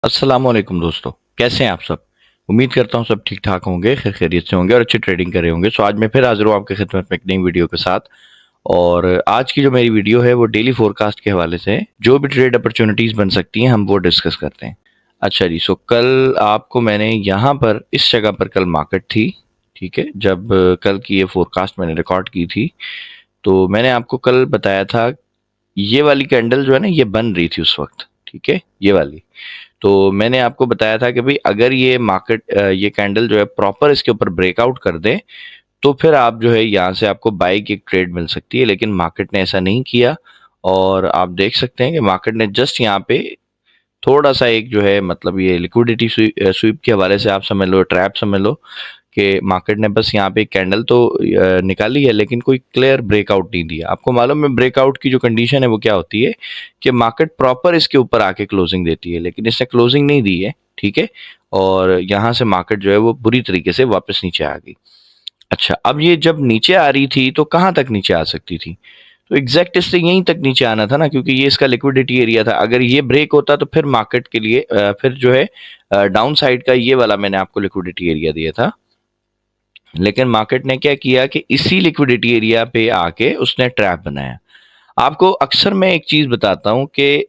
अस्सलाम वालेकुम दोस्तों, कैसे हैं आप सब। उम्मीद करता हूँ सब ठीक ठाक होंगे, खैर खैरियत से होंगे और अच्छी ट्रेडिंग कर रहे होंगे। सो आज मैं फिर हाजिर हूँ आपके खिदमत में एक नई वीडियो के साथ। और आज की जो मेरी वीडियो है वो डेली फोरकास्ट के हवाले से है। जो भी ट्रेड अपॉर्चुनिटीज बन सकती हैं हम वो डिस्कस करते हैं। अच्छा जी, सो कल आपको मैंने यहाँ पर इस जगह पर कल मार्केट थी, ठीक है। जब कल की ये फोरकास्ट मैंने रिकॉर्ड की थी तो मैंने आपको कल बताया था ये वाली कैंडल जो है ना ये बन रही थी उस वक्त, ठीक है, ये वाली। तो मैंने आपको बताया था कि भाई अगर ये मार्केट ये कैंडल जो है प्रॉपर इसके ऊपर ब्रेकआउट कर दे तो फिर आप जो है यहाँ से आपको बाई की एक ट्रेड मिल सकती है, लेकिन मार्केट ने ऐसा नहीं किया। और आप देख सकते हैं कि मार्केट ने जस्ट यहाँ पे थोड़ा सा एक जो है मतलब ये लिक्विडिटी स्वीप के हवाले से आप समझ लो, ट्रैप समझ लो कि मार्केट ने बस यहाँ पे एक कैंडल तो निकाली है लेकिन कोई क्लियर ब्रेकआउट नहीं दिया। आपको मालूम है ब्रेकआउट की जो कंडीशन है वो क्या होती है कि मार्केट प्रॉपर इसके ऊपर आके क्लोजिंग देती है, लेकिन इसने क्लोजिंग नहीं दी है, ठीक है। और यहाँ से मार्केट जो है वो बुरी तरीके से वापस नीचे आ गई। अच्छा, अब ये जब नीचे आ रही थी तो कहाँ तक नीचे आ सकती थी? तो एग्जैक्ट इससे यहीं तक नीचे आना था ना, क्योंकि ये इसका लिक्विडिटी एरिया था। अगर ये ब्रेक होता तो फिर मार्केट के लिए फिर जो है डाउन साइड का ये वाला मैंने आपको लिक्विडिटी एरिया दिया था। लेकिन मार्केट ने क्या किया कि इसी लिक्विडिटी एरिया पे आके उसने ट्रैप बनाया। आपको अक्सर मैं एक चीज बताता हूं कि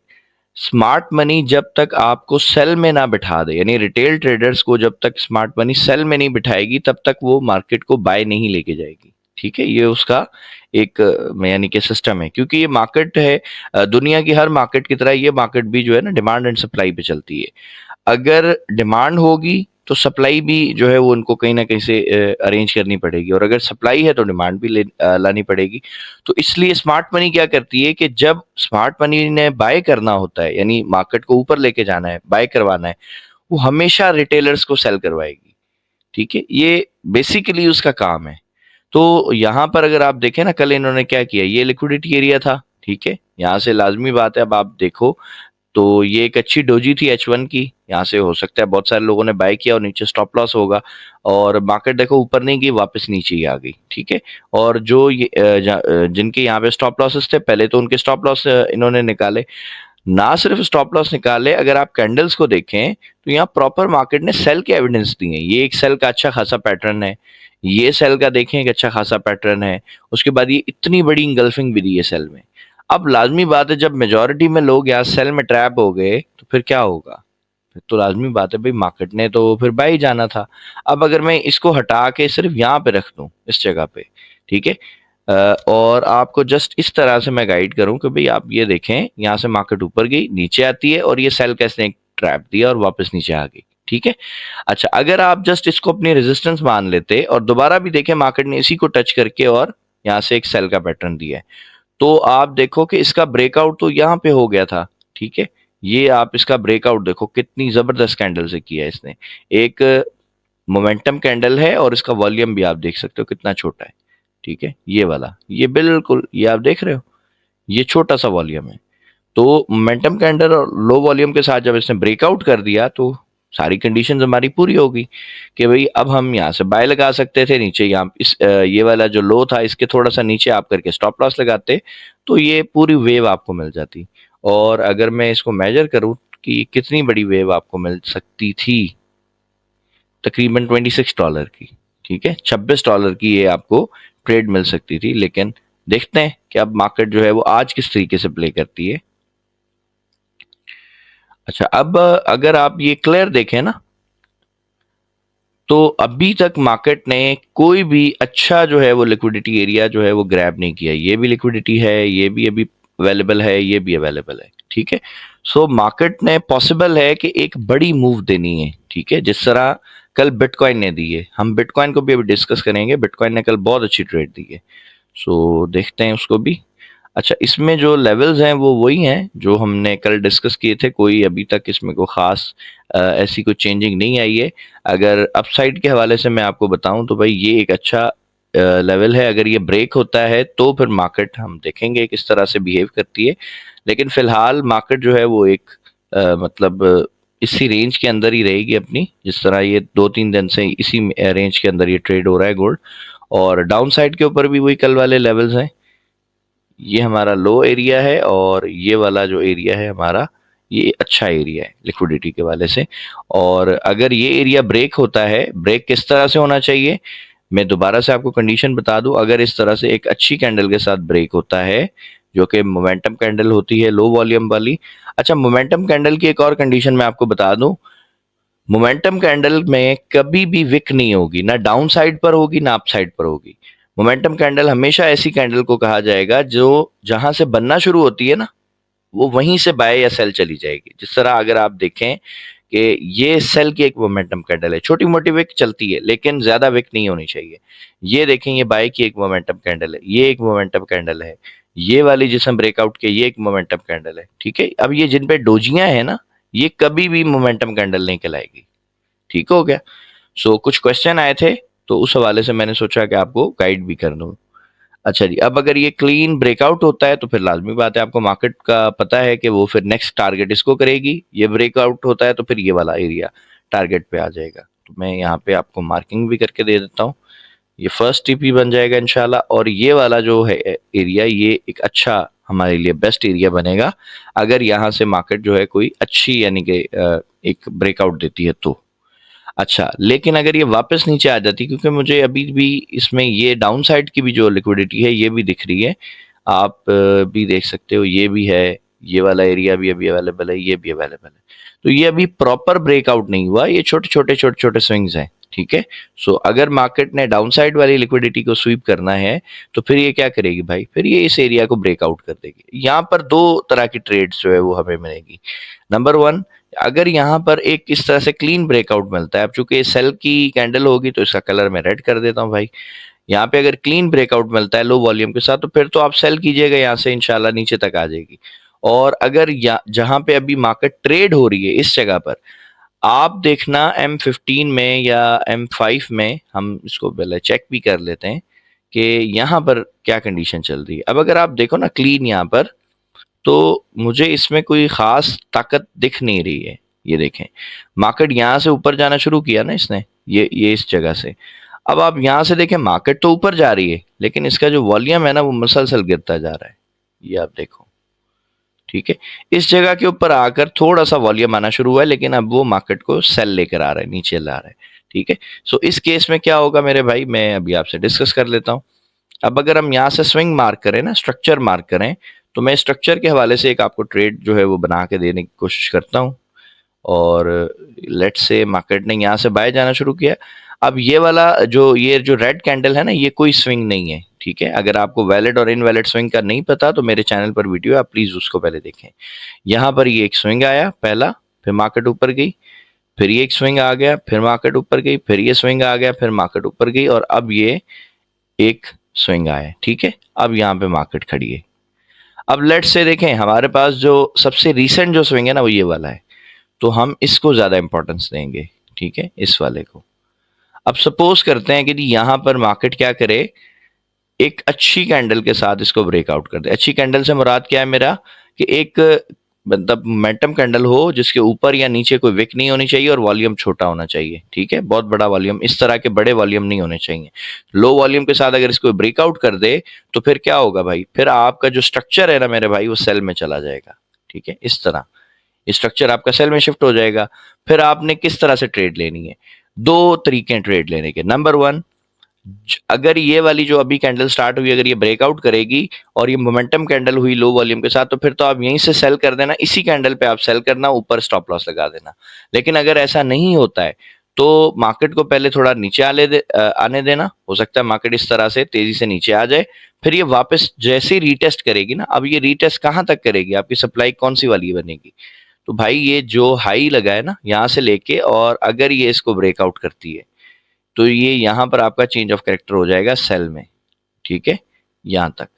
स्मार्ट मनी जब तक आपको सेल में ना बिठा दे, यानी रिटेल ट्रेडर्स को जब तक स्मार्ट मनी सेल में नहीं बिठाएगी तब तक वो मार्केट को बाय नहीं लेके जाएगी, ठीक है। ये उसका एक यानी कि सिस्टम है, क्योंकि ये मार्केट है दुनिया की हर मार्केट की तरह ये मार्केट भी जो है ना डिमांड एंड सप्लाई पे चलती है। अगर डिमांड होगी तो सप्लाई भी जो है वो उनको कहीं ना कहीं से अरेंज करनी पड़ेगी, और अगर सप्लाई है तो डिमांड भी लानी पड़ेगी। तो इसलिए स्मार्ट मनी क्या करती है कि जब स्मार्ट मनी ने बाय करना होता है, यानी मार्केट को ऊपर लेके जाना है, बाय करवाना है, वो हमेशा रिटेलर्स को सेल करवाएगी, ठीक है। ये बेसिकली उसका काम है। तो यहाँ पर अगर आप देखें ना, कल इन्होंने क्या किया, ये लिक्विडिटी एरिया था, ठीक है। यहाँ से लाजमी बात है, अब आप देखो तो ये एक अच्छी डोजी थी H1 की। यहाँ से हो सकता है बहुत सारे लोगों ने बाय किया और नीचे स्टॉप लॉस होगा, और मार्केट देखो ऊपर नहीं गई, वापस नीचे ही आ गई, ठीक है। और जो ये जिनके यहाँ पे स्टॉप लॉसेस थे पहले तो उनके स्टॉप लॉस इन्होंने निकाले। ना सिर्फ स्टॉप लॉस निकाले, अगर आप कैंडल्स को देखें तो यहाँ प्रॉपर मार्केट ने सेल के एविडेंस दिए हैं। ये एक सेल का अच्छा खासा पैटर्न है, ये सेल का देखें एक अच्छा खासा पैटर्न है। उसके बाद ये इतनी बड़ी इंगल्फिंग भी दी है सेल में। अब लाजमी बात है जब मेजोरिटी में लोग यहाँ सेल में ट्रैप हो गए तो फिर क्या होगा? फिर तो लाजमी बात है भाई मार्केट ने तो फिर बाई जाना था। अब अगर मैं इसको हटा के सिर्फ यहाँ पे रख दूं इस जगह पे, ठीक है, और आपको जस्ट इस तरह से मैं गाइड करूं कि भाई आप ये देखें यहाँ से मार्केट ऊपर गई, नीचे आती है, और ये सेल का इसने एक ट्रैप दिया और वापस नीचे आ गई, ठीक है। अच्छा, अगर आप जस्ट इसको अपनी रेजिस्टेंस मान लेते और दोबारा भी देखें मार्केट ने इसी को टच करके और यहाँ से एक सेल का पैटर्न दिया है, तो आप देखो कि इसका ब्रेकआउट तो यहाँ पे हो गया था, ठीक है। ये आप इसका ब्रेकआउट देखो कितनी जबरदस्त कैंडल से किया है इसने। एक मोमेंटम कैंडल है और इसका वॉल्यूम भी आप देख सकते हो कितना छोटा है, ठीक है। ये वाला ये बिल्कुल ये आप देख रहे हो, ये छोटा सा वॉल्यूम है। तो मोमेंटम कैंडल और लो वॉल्यूम के साथ जब इसने ब्रेकआउट कर दिया तो सारी कंडीशंस हमारी पूरी हो गई कि भाई अब हम यहाँ से बाय लगा सकते थे। नीचे यहाँ ये वाला जो लो था इसके थोड़ा सा नीचे आप करके स्टॉप लॉस लगाते तो ये पूरी वेव आपको मिल जाती। और अगर मैं इसको मेजर करूँ कि कितनी बड़ी वेव आपको मिल सकती थी, तकरीबन $26 की, ठीक है, $26 की ये आपको ट्रेड मिल सकती थी। लेकिन देखते हैं कि अब मार्केट जो है वो आज किस तरीके से प्ले करती है। अच्छा, अब अगर आप ये क्लियर देखें ना तो अभी तक मार्केट ने कोई भी अच्छा जो है वो लिक्विडिटी एरिया जो है वो ग्रैब नहीं किया। ये भी लिक्विडिटी है, ये भी अभी अवेलेबल है, ये भी अवेलेबल है, ठीक है। सो मार्केट ने पॉसिबल है कि एक बड़ी मूव देनी है, ठीक है, जिस तरह कल बिटकॉइन ने दी है। हम बिटकॉइन को भी अभी डिस्कस करेंगे, बिटकॉइन ने कल बहुत अच्छी ट्रेड दी है। सो देखते हैं उसको भी। अच्छा, इसमें जो लेवल्स हैं वो वही हैं जो हमने कल डिस्कस किए थे, कोई अभी तक इसमें कोई ख़ास ऐसी कोई चेंजिंग नहीं आई है। अगर अपसाइड के हवाले से मैं आपको बताऊं तो भाई ये एक अच्छा लेवल है। अगर ये ब्रेक होता है तो फिर मार्केट हम देखेंगे किस तरह से बिहेव करती है। लेकिन फ़िलहाल मार्केट जो है वो एक मतलब इसी रेंज के अंदर ही रहेगी अपनी, जिस तरह ये 2-3 दिन से इसी रेंज के अंदर ये ट्रेड हो रहा है गोल्ड। और डाउन साइड के ऊपर भी वही कल वाले लेवल्स हैं। ये हमारा लो एरिया है और ये वाला जो एरिया है हमारा, ये अच्छा एरिया है लिक्विडिटी के वाले से। और अगर ये एरिया ब्रेक होता है, ब्रेक किस तरह से होना चाहिए, मैं दोबारा से आपको कंडीशन बता दूं। अगर इस तरह से एक अच्छी कैंडल के साथ ब्रेक होता है, जो कि मोमेंटम कैंडल होती है लो वॉल्यूम वाली। अच्छा, मोमेंटम कैंडल की एक और कंडीशन मैं आपको बता दूं। मोमेंटम कैंडल में कभी भी विक नहीं होगी, ना डाउन साइड पर होगी ना अप साइड पर होगी। मोमेंटम कैंडल हमेशा ऐसी कैंडल को कहा जाएगा जो जहां से बनना शुरू होती है ना, वो वहीं से बाय या सेल चली जाएगी। जिस तरह अगर आप देखें कि ये सेल की एक मोमेंटम कैंडल है, छोटी मोटी विक चलती है लेकिन ज्यादा विक नहीं होनी चाहिए। ये देखें, ये बाय की एक मोमेंटम कैंडल है, ये एक मोमेंटम कैंडल है, ये वाली जिसमें ब्रेकआउट के ये एक मोमेंटम कैंडल है। ठीक है, अब ये जिन पे डोजियां है ना, ये कभी भी मोमेंटम कैंडल नहीं कहलाएगी। ठीक हो गया। सो कुछ क्वेश्चन आए थे, तो उस हवाले से मैंने सोचा कि आपको गाइड भी कर दूं। अच्छा जी, अब अगर ये क्लीन ब्रेकआउट होता है तो फिर लाजमी बात है, आपको मार्केट का पता है कि वो फिर नेक्स्ट टारगेट इसको करेगी। ये ब्रेकआउट होता है तो फिर ये वाला एरिया टारगेट पे आ जाएगा। तो मैं यहाँ पे आपको मार्किंग भी करके दे देता हूँ। ये फर्स्ट टीपी बन जाएगा इंशाल्लाह, और ये वाला जो है एरिया, ये एक अच्छा हमारे लिए बेस्ट एरिया बनेगा अगर यहाँ से मार्केट जो है कोई अच्छी यानी कि एक ब्रेकआउट देती है तो। अच्छा, लेकिन अगर ये वापस नीचे आ जाती, क्योंकि मुझे अभी भी इसमें ये डाउन साइड की भी जो लिक्विडिटी है ये भी दिख रही है, आप भी देख सकते हो, ये भी है, ये वाला एरिया भी अभी अवेलेबल है, ये भी अवेलेबल है। तो ये अभी प्रॉपर ब्रेकआउट नहीं हुआ, ये छोटे छोटे स्विंग्स हैं। ठीक है। सो अगर मार्केट ने डाउन साइड वाली लिक्विडिटी को स्वीप करना है तो फिर ये क्या करेगी भाई, फिर ये इस एरिया को ब्रेकआउट कर देगी। यहाँ पर दो तरह की ट्रेड्स जो है वो हमें मिलेगी। नंबर वन, अगर यहाँ पर एक इस तरह से क्लीन ब्रेकआउट मिलता है, अब चूंकि सेल की कैंडल होगी तो इसका कलर मैं रेड कर देता हूँ भाई। यहाँ पे अगर क्लीन ब्रेकआउट मिलता है लो वॉल्यूम के साथ, तो फिर तो आप सेल कीजिएगा, यहाँ से इंशाल्लाह नीचे तक आ जाएगी। और अगर जहां पे अभी मार्केट ट्रेड हो रही है इस जगह पर, आप देखना M15 में या M5 में, हम इसको पहले चेक भी कर लेते हैं कि यहाँ पर क्या कंडीशन चल रही है। अब अगर आप देखो ना क्लीन यहाँ पर, तो मुझे इसमें कोई खास ताकत दिख नहीं रही है। ये देखें, मार्केट यहाँ से ऊपर जाना शुरू किया ना इसने, ये इस जगह से। अब आप यहाँ से देखें, मार्केट तो ऊपर जा रही है लेकिन इसका जो वॉल्यूम है ना वो मुसलसल गिरता जा रहा है। ये आप देखो। ठीक है, इस जगह के ऊपर आकर थोड़ा सा वॉल्यूम आना शुरू हुआ है, लेकिन अब वो मार्केट को सेल लेकर आ रहा है, नीचे ला रहा है। ठीक है। सो इस केस में क्या होगा मेरे भाई, मैं अभी आपसे डिस्कस कर लेता हूँ। अब अगर हम यहाँ से स्विंग मार्क करें ना, स्ट्रक्चर मार्क करें, तो मैं स्ट्रक्चर के हवाले से एक आपको ट्रेड जो है वो बना के देने की कोशिश करता हूँ। और लेट से मार्केट ने यहाँ से बाय जाना शुरू किया। अब ये जो रेड कैंडल है ना, ये कोई स्विंग नहीं है। ठीक है, अगर आपको वैलिड और इनवैलिड स्विंग का नहीं पता तो मेरे चैनल पर वीडियो है, आप प्लीज उसको पहले देखें। यहाँ पर ये एक स्विंग आया पहला, फिर मार्केट ऊपर गई, फिर ये एक स्विंग आ गया, फिर मार्केट ऊपर गई, फिर ये स्विंग आ गया, फिर मार्केट ऊपर गई, और अब ये एक स्विंग आया। ठीक है, अब यहाँ पे मार्केट खड़ी है। अब लेट्स से देखें, हमारे पास जो सबसे रीसेंट जो स्विंग है ना वो ये वाला है, तो हम इसको ज्यादा इंपॉर्टेंस देंगे। ठीक है, इस वाले को। अब सपोज करते हैं कि जी यहाँ पर मार्केट क्या करे, एक अच्छी कैंडल के साथ इसको ब्रेकआउट कर दे। अच्छी कैंडल से मुराद क्या है मेरा, कि एक मतलब मोमेंटम कैंडल हो जिसके ऊपर या नीचे कोई विक नहीं होनी चाहिए और वॉल्यूम छोटा होना चाहिए। ठीक है, बहुत बड़ा वॉल्यूम, इस तरह के बड़े वॉल्यूम नहीं होने चाहिए। लो वॉल्यूम के साथ अगर इसको ब्रेकआउट कर दे तो फिर क्या होगा भाई, फिर आपका जो स्ट्रक्चर है ना मेरे भाई, वो सेल में चला जाएगा। ठीक है, इस तरह स्ट्रक्चर आपका सेल में शिफ्ट हो जाएगा। फिर आपने किस तरह से ट्रेड लेनी है, दो तरीके हैं ट्रेड लेने के। नंबर वन, अगर ये वाली जो अभी कैंडल स्टार्ट हुई, अगर ये ब्रेकआउट करेगी और ये मोमेंटम कैंडल हुई लो वॉल्यूम के साथ, तो फिर तो आप यहीं से सेल कर देना, इसी कैंडल पे आप सेल करना, ऊपर स्टॉप लॉस लगा देना। लेकिन अगर ऐसा नहीं होता है तो मार्केट को पहले थोड़ा नीचे आने देना। हो सकता है मार्केट इस तरह से तेजी से नीचे आ जाए, फिर ये वापस जैसे ही रीटेस्ट करेगी ना, अब ये रीटेस्ट कहाँ तक करेगी, आपकी सप्लाई कौन सी वाली बनेगी, तो भाई ये जो हाई लगा है ना यहाँ से लेके, और अगर ये इसको ब्रेकआउट करती है तो ये यहाँ पर आपका चेंज ऑफ कैरेक्टर हो जाएगा सेल में। ठीक है, यहाँ तक।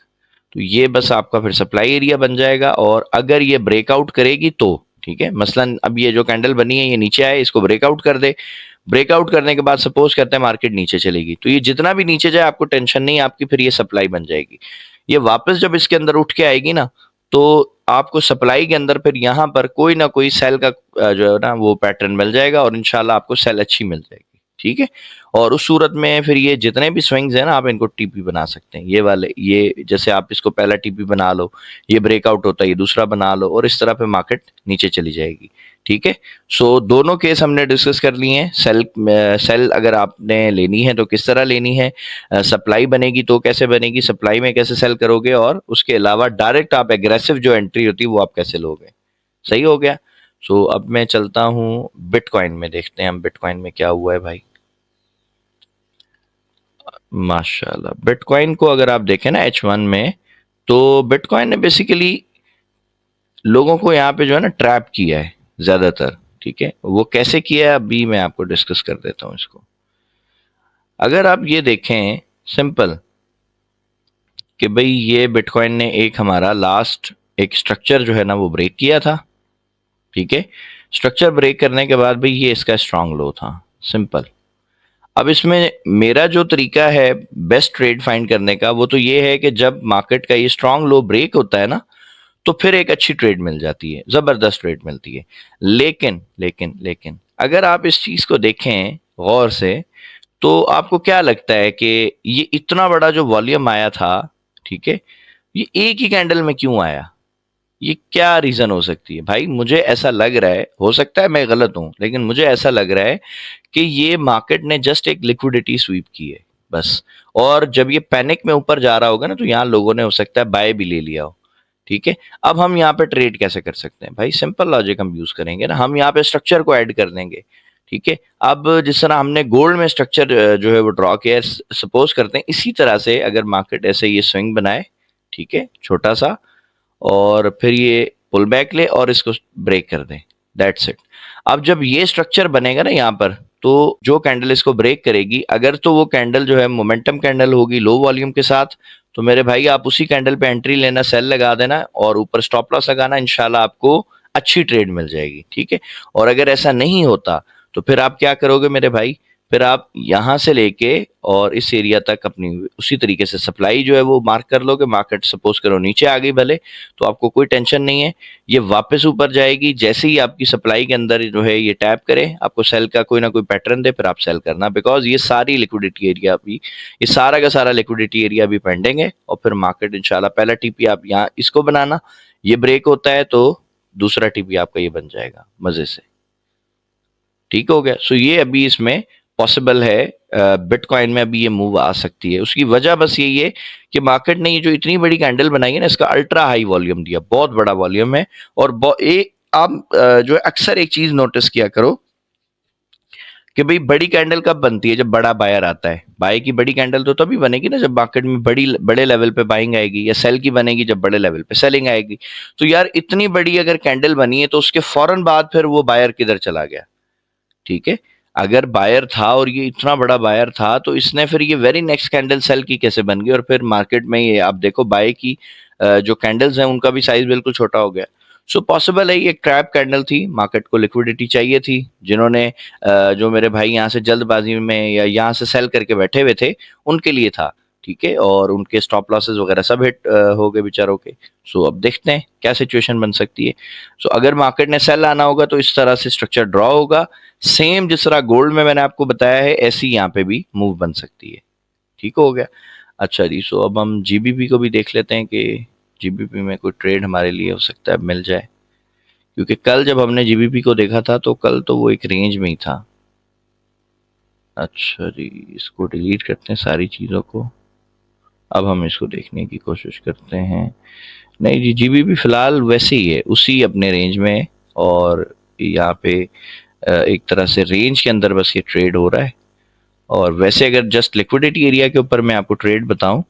तो ये बस आपका फिर सप्लाई एरिया बन जाएगा, और अगर ये ब्रेकआउट करेगी तो ठीक है, मसलन अब ये जो कैंडल बनी है ये नीचे आए, इसको ब्रेकआउट कर दे। ब्रेकआउट करने के बाद सपोज करते हैं मार्केट नीचे चलेगी, तो ये जितना भी नीचे जाए आपको टेंशन नहीं, आपकी फिर ये सप्लाई बन जाएगी। ये वापस जब इसके अंदर उठ के आएगी ना, तो आपको सप्लाई के अंदर फिर यहाँ पर कोई ना कोई सेल का जो है ना वो पैटर्न मिल जाएगा, और इंशाल्लाह आपको सेल अच्छी मिल जाएगी। ठीक है। और उस सूरत में फिर ये जितने भी स्विंग्स हैं ना, आप इनको टीपी बना सकते हैं। ये वाले, ये जैसे आप इसको पहला टीपी बना लो, ये ब्रेकआउट होता है, ये दूसरा बना लो, और इस तरह पे मार्केट नीचे चली जाएगी। ठीक है। सो दोनों केस हमने डिस्कस कर लिए हैं। सेल अगर आपने लेनी है तो किस तरह लेनी है, सप्लाई बनेगी तो कैसे बनेगी, सप्लाई में कैसे सेल करोगे, और उसके अलावा डायरेक्ट आप एग्रेसिव जो एंट्री होती है वो आप कैसे लोगे। सही हो गया। सो अब मैं चलता हूँ बिटकॉइन में, देखते हैं हम बिटकॉइन में क्या हुआ है भाई। माशाल्लाह, बिटकॉइन को अगर आप देखें ना H1 में, तो बिटकॉइन ने बेसिकली लोगों को यहाँ पे जो है ना ट्रैप किया है ज्यादातर। ठीक है, वो कैसे किया है अभी मैं आपको डिस्कस कर देता हूँ इसको। अगर आप ये देखें सिंपल कि भाई ये बिटकॉइन ने एक हमारा लास्ट एक स्ट्रक्चर जो है ना वो ब्रेक किया था। ठीक है, स्ट्रक्चर ब्रेक करने के बाद भाई ये इसका स्ट्रांग लो था। सिंपल। अब इसमें मेरा जो तरीका है बेस्ट ट्रेड फाइंड करने का, वो तो ये है कि जब मार्केट का ये स्ट्रांग लो ब्रेक होता है ना, तो फिर एक अच्छी ट्रेड मिल जाती है, जबरदस्त ट्रेड मिलती है। लेकिन लेकिन लेकिन अगर आप इस चीज को देखें गौर से, तो आपको क्या लगता है कि ये इतना बड़ा जो वॉल्यूम आया था, ठीक है, ये एक ही कैंडल में क्यों आया? ये क्या रीजन हो सकती है भाई? मुझे ऐसा लग रहा है, हो सकता है मैं गलत हूं, लेकिन मुझे ऐसा लग रहा है कि ये मार्केट ने जस्ट एक लिक्विडिटी स्वीप की है बस। और जब ये पैनिक में ऊपर जा रहा होगा ना, तो यहाँ लोगों ने हो सकता है बाय भी ले लिया हो। ठीक है। अब हम यहाँ पे ट्रेड कैसे कर सकते हैं भाई? सिंपल लॉजिक हम यूज करेंगे ना, हम यहाँ पे स्ट्रक्चर को ऐड कर देंगे। ठीक है। अब जिस तरह हमने गोल्ड में स्ट्रक्चर जो है वो ड्रॉ किया, सपोज करते हैं इसी तरह से अगर मार्केट ऐसे ये स्विंग बनाए, ठीक है, छोटा सा, और फिर ये पुल बैक ले और इसको ब्रेक कर दें, दैट्स इट। अब जब ये स्ट्रक्चर बनेगा ना यहाँ पर, तो जो कैंडल इसको ब्रेक करेगी, अगर तो वो कैंडल जो है मोमेंटम कैंडल होगी लो वॉल्यूम के साथ, तो मेरे भाई आप उसी कैंडल पे एंट्री लेना, सेल लगा देना और ऊपर स्टॉप लॉस लगाना, इंशाल्लाह आपको अच्छी ट्रेड मिल जाएगी। ठीक है। और अगर ऐसा नहीं होता तो फिर आप क्या करोगे मेरे भाई? फिर आप यहां से लेके और इस एरिया तक अपनी उसी तरीके से सप्लाई जो है वो मार्क कर लोगे। मार्केट सपोज करो नीचे आ गई भले, तो आपको कोई टेंशन नहीं है, ये वापस ऊपर जाएगी। जैसे ही आपकी सप्लाई के अंदर जो है ये टैप करे, आपको सेल का कोई ना कोई पैटर्न दे, फिर आप सेल करना, बिकॉज ये सारी लिक्विडिटी एरिया भी, ये सारा का सारा लिक्विडिटी एरिया भी पेंडिंग है। और फिर मार्केट इंशाल्लाह पहला टीपी आप यहाँ इसको बनाना, ये ब्रेक होता है तो दूसरा टीपी आपका ये बन जाएगा मजे से। ठीक हो गया। सो ये अभी इसमें पॉसिबल है, बिटकॉइन में अभी ये मूव आ सकती है। उसकी वजह बस यही है कि मार्केट ने ये जो इतनी बड़ी कैंडल बनाई है ना, इसका अल्ट्रा हाई वॉल्यूम दिया, बहुत बड़ा वॉल्यूम है। और आप जो है अक्सर एक चीज नोटिस किया करो कि भाई बड़ी कैंडल कब बनती है? जब बड़ा बायर आता है। बाय की बड़ी कैंडल तो तभी बनेगी ना जब मार्केट में बड़े लेवल पे बाइंग आएगी, या सेल की बनेगी जब बड़े लेवल पे सेलिंग आएगी। तो यार इतनी बड़ी अगर कैंडल बनी है, तो उसके फौरन बाद फिर वो बायर किधर चला गया? ठीक है। अगर बायर था और ये इतना बड़ा बायर था, तो इसने फिर ये वेरी नेक्स्ट कैंडल सेल की कैसे बन गई? और फिर मार्केट में ये आप देखो बाय की जो कैंडल्स हैं उनका भी साइज बिल्कुल छोटा हो गया। सो पॉसिबल है ये एक ट्रैप कैंडल थी, मार्केट को लिक्विडिटी चाहिए थी, जिन्होंने जो मेरे भाई यहाँ से जल्दबाजी में या यहाँ से सेल करके बैठे हुए थे, उनके लिए था। ठीक है। और उनके स्टॉप लॉसेस वगैरह सब हिट हो गए बेचारों के। सो अब देखते हैं क्या सिचुएशन बन सकती है। सो अगर मार्केट ने सेल आना होगा तो इस तरह से स्ट्रक्चर ड्रॉ होगा, सेम जिस तरह गोल्ड में मैंने आपको बताया है, ऐसी यहाँ पे भी मूव बन सकती है। ठीक हो गया। अच्छा जी, सो अब हम जीबीपी को भी देख लेते हैं कि जीबीपी में कोई ट्रेड हमारे लिए हो सकता है मिल जाए, क्योंकि कल जब हमने जीबीपी को देखा था तो कल तो वो एक रेंज में ही था। अच्छा जी, इसको डिलीट करते हैं सारी चीज़ों को। अब हम इसको देखने की कोशिश करते हैं। नहीं जी, जीबीपी फिलहाल वैसे ही है, उसी अपने रेंज में है। और यहाँ पे एक तरह से रेंज के अंदर बस ये ट्रेड हो रहा है। और वैसे अगर जस्ट लिक्विडिटी एरिया के ऊपर मैं आपको ट्रेड बताऊं,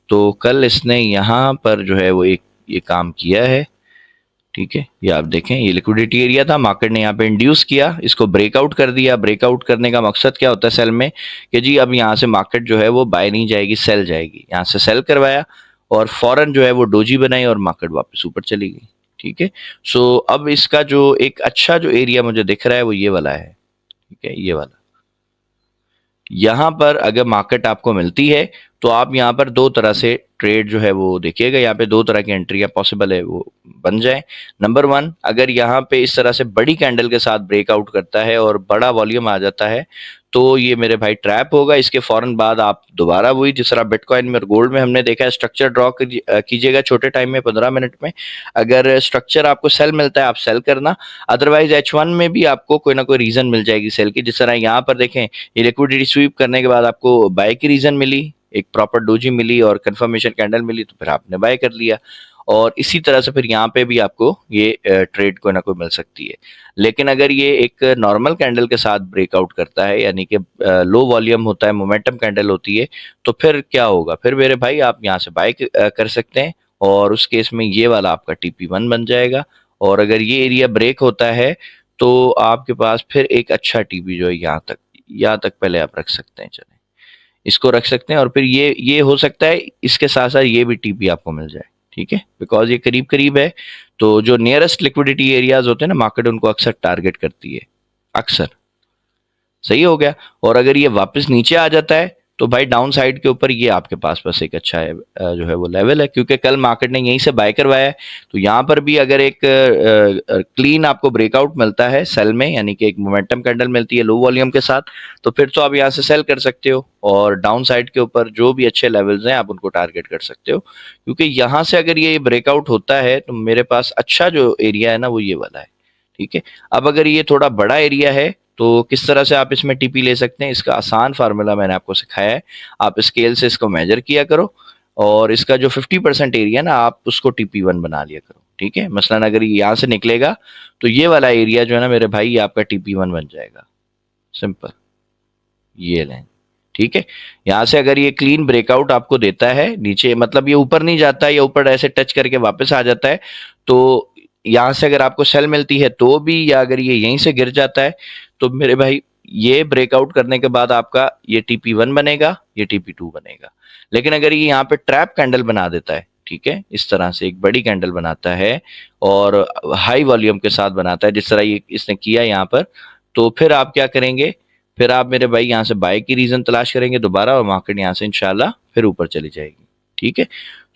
तो कल इसने यहाँ पर जो है वो एक ये काम किया है। ठीक है, ये आप देखें, ये लिक्विडिटी एरिया था, मार्केट ने यहाँ पे इंड्यूस किया, इसको ब्रेकआउट कर दिया। ब्रेकआउट करने का मकसद क्या होता है सेल में, कि जी अब यहाँ से मार्केट जो है वो बाय नहीं जाएगी, सेल जाएगी। यहाँ से सेल करवाया और फौरन जो है वो डोजी बनाई और मार्केट वापस ऊपर चली गई। ठीक है। सो अब इसका जो एक अच्छा जो एरिया मुझे दिख रहा है वो ये वाला है। ठीक है, ये वाला। यहाँ पर अगर मार्केट आपको मिलती है तो आप यहाँ पर दो तरह से ट्रेड जो है वो देखिएगा, यहाँ पे दो तरह की एंट्रियाँ पॉसिबल है वो बन जाए। नंबर वन, अगर यहाँ पे इस तरह से बड़ी कैंडल के साथ ब्रेकआउट करता है और बड़ा वॉल्यूम आ जाता है, तो ये मेरे भाई ट्रैप होगा। इसके फौरन बाद आप दोबारा वही जिस तरह बिटकॉइन में और गोल्ड में हमने देखा है, स्ट्रक्चर ड्रॉ कीजिएगा छोटे टाइम में 15 मिनट में। अगर स्ट्रक्चर आपको सेल मिलता है आप सेल करना, अदरवाइज H1 में भी आपको कोई ना कोई रीजन मिल जाएगी सेल की। जिस तरह यहाँ पर देखें, ये लिक्विडिटी स्वीप करने के बाद आपको बाय की रीजन मिली, एक प्रॉपर डोजी मिली और कंफर्मेशन कैंडल मिली, तो फिर आपने बाय कर लिया। और इसी तरह से फिर यहाँ पे भी आपको ये ट्रेड कोई ना कोई मिल सकती है। लेकिन अगर ये एक नॉर्मल कैंडल के साथ ब्रेकआउट करता है, यानी कि लो वॉल्यूम होता है, मोमेंटम कैंडल होती है, तो फिर क्या होगा? फिर मेरे भाई आप यहाँ से बाय कर सकते हैं, और उस केस में ये वाला आपका TP1 बन जाएगा। और अगर ये एरिया ब्रेक होता है तो आपके पास फिर एक अच्छा TP जो है यहाँ तक पहले आप रख सकते हैं। चले, इसको रख सकते हैं, और फिर ये हो सकता है इसके साथ साथ ये भी TP आपको मिल जाए, ठीक है, बिकॉज ये करीब करीब है। तो जो नियरेस्ट लिक्विडिटी एरियाज होते हैं ना, मार्केट उनको अक्सर टारगेट करती है, अक्सर। सही हो गया। और अगर ये वापस नीचे आ जाता है तो भाई डाउन साइड के ऊपर ये आपके पास बस एक अच्छा है जो है वो लेवल है, क्योंकि कल मार्केट ने यहीं से बाय करवाया है। तो यहाँ पर भी अगर एक क्लीन आपको ब्रेकआउट मिलता है सेल में, यानी कि एक मोमेंटम कैंडल मिलती है लो वॉल्यूम के साथ, तो फिर तो आप यहाँ से सेल कर सकते हो, और डाउन साइड के ऊपर जो भी अच्छे लेवल्स हैं आप उनको टारगेट कर सकते हो। क्योंकि यहाँ से अगर ये ब्रेकआउट होता है तो मेरे पास अच्छा जो एरिया है ना वो ये वाला है, ठीक है। अब अगर ये थोड़ा बड़ा एरिया है तो किस तरह से आप इसमें TP ले सकते हैं, इसका आसान फार्मूला मैंने आपको सिखाया है। आप स्केल से इसको मेजर किया करो, और इसका जो 50% एरिया ना आप उसको TP1 बना लिया करो, ठीक है। मसलन अगर ये यहाँ से निकलेगा तो ये वाला एरिया जो है ना मेरे भाई, ये आपका TP1 बन जाएगा। सिंपल, ये लें, ठीक है। यहाँ से अगर ये क्लीन ब्रेकआउट आपको देता है नीचे, मतलब ये ऊपर नहीं जाता है या ऊपर ऐसे टच करके वापस आ जाता है, तो यहाँ से अगर आपको सेल मिलती है तो भी, या अगर ये यहीं से गिर जाता है तो मेरे भाई ये ब्रेकआउट करने के बाद आपका ये TP1 बनेगा, ये TP2 बनेगा। लेकिन अगर ये यहाँ पे ट्रैप कैंडल बना देता है, ठीक है, इस तरह से एक बड़ी कैंडल बनाता है और हाई वॉल्यूम के साथ बनाता है जिस तरह ये इसने किया यहाँ पर, तो फिर आप क्या करेंगे? फिर आप मेरे भाई यहाँ से बाय की रीजन तलाश करेंगे दोबारा, और मार्केट यहाँ से इंशाल्लाह फिर ऊपर चली जाएगी, ठीक है।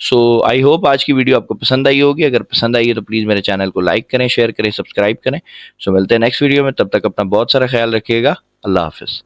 सो आई होप आज की वीडियो आपको पसंद आई होगी। अगर पसंद आई है तो प्लीज़ मेरे चैनल को लाइक करें, शेयर करें, सब्सक्राइब करें। सो मिलते हैं नेक्स्ट वीडियो में, तब तक अपना बहुत सारा ख्याल रखिएगा। अल्लाह हाफिज़।